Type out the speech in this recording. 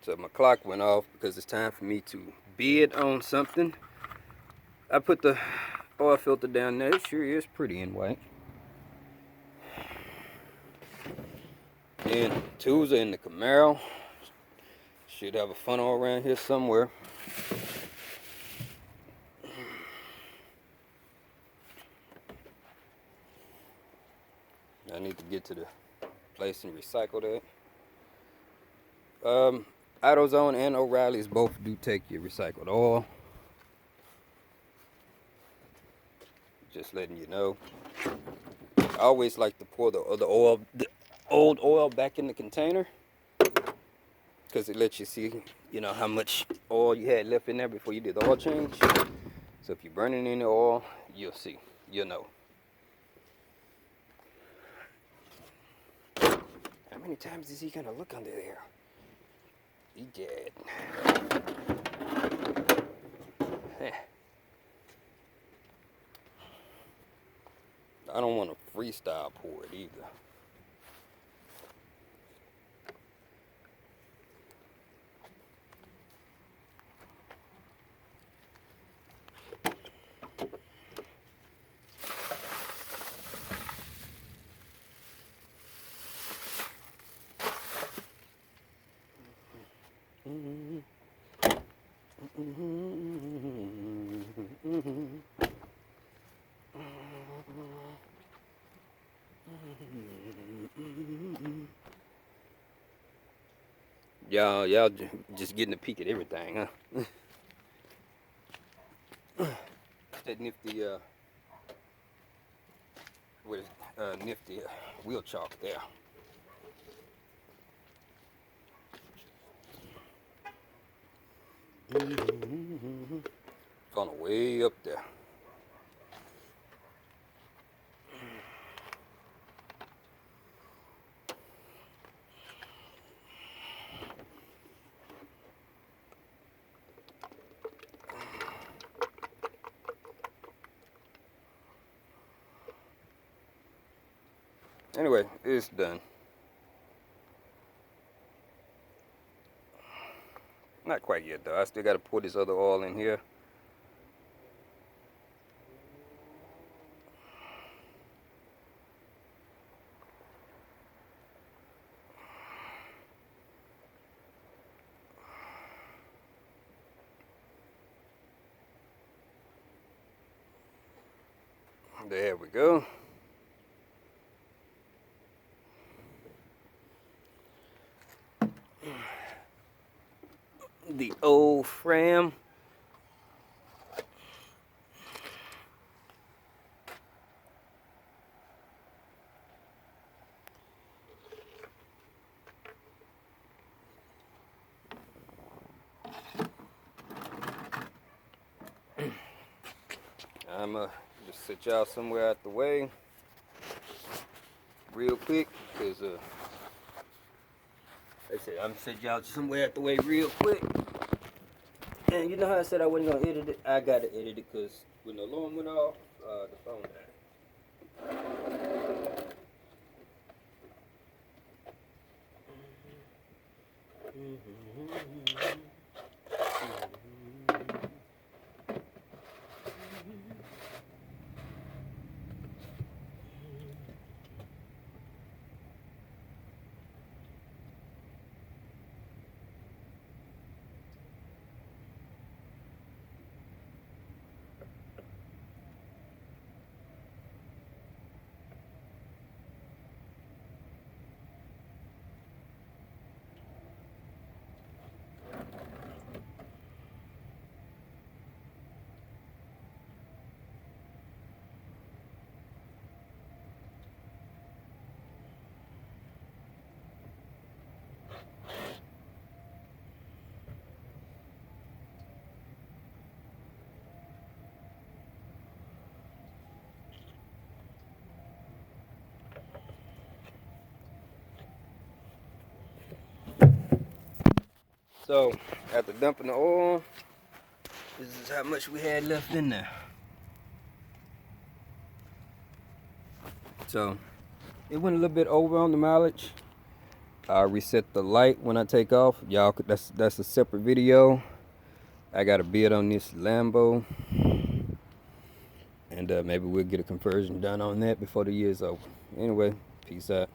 So my clock went off because it's time for me to bid on something. I put the oil filter down there. It sure is pretty and white. And tools are in the Camaro. Should have a funnel around here somewhere. I need to get to the place and recycle that. AutoZone and O'Reilly's both do take your recycled oil. Just letting you know. I always like to pour the old oil back in the container, because it lets you see, how much oil you had left in there before you did the oil change. So if you're burning any oil, you'll see. You'll know. How many times is he gonna look under there? He dead. I don't want to freestyle pour it either. Y'all just getting a peek at everything, huh? That nifty nifty wheel chalk there. Funnel way up there. Anyway, it's done. Not quite yet though. I still got to pour this other oil in here. There we go. The old Fram. I'm just sit y'all somewhere out the way real quick, because like I said, I'm sit y'all somewhere out the way real quick. And you know how I said I wasn't gonna edit it? I gotta edit it because when the alarm went off, the phone died. So, after dumping the oil, this is how much we had left in there. So, it went a little bit over on the mileage. I'll reset the light when I take off. Y'all, that's a separate video. I got a bid on this Lambo, and maybe we'll get a conversion done on that before the year's over. Anyway, peace out.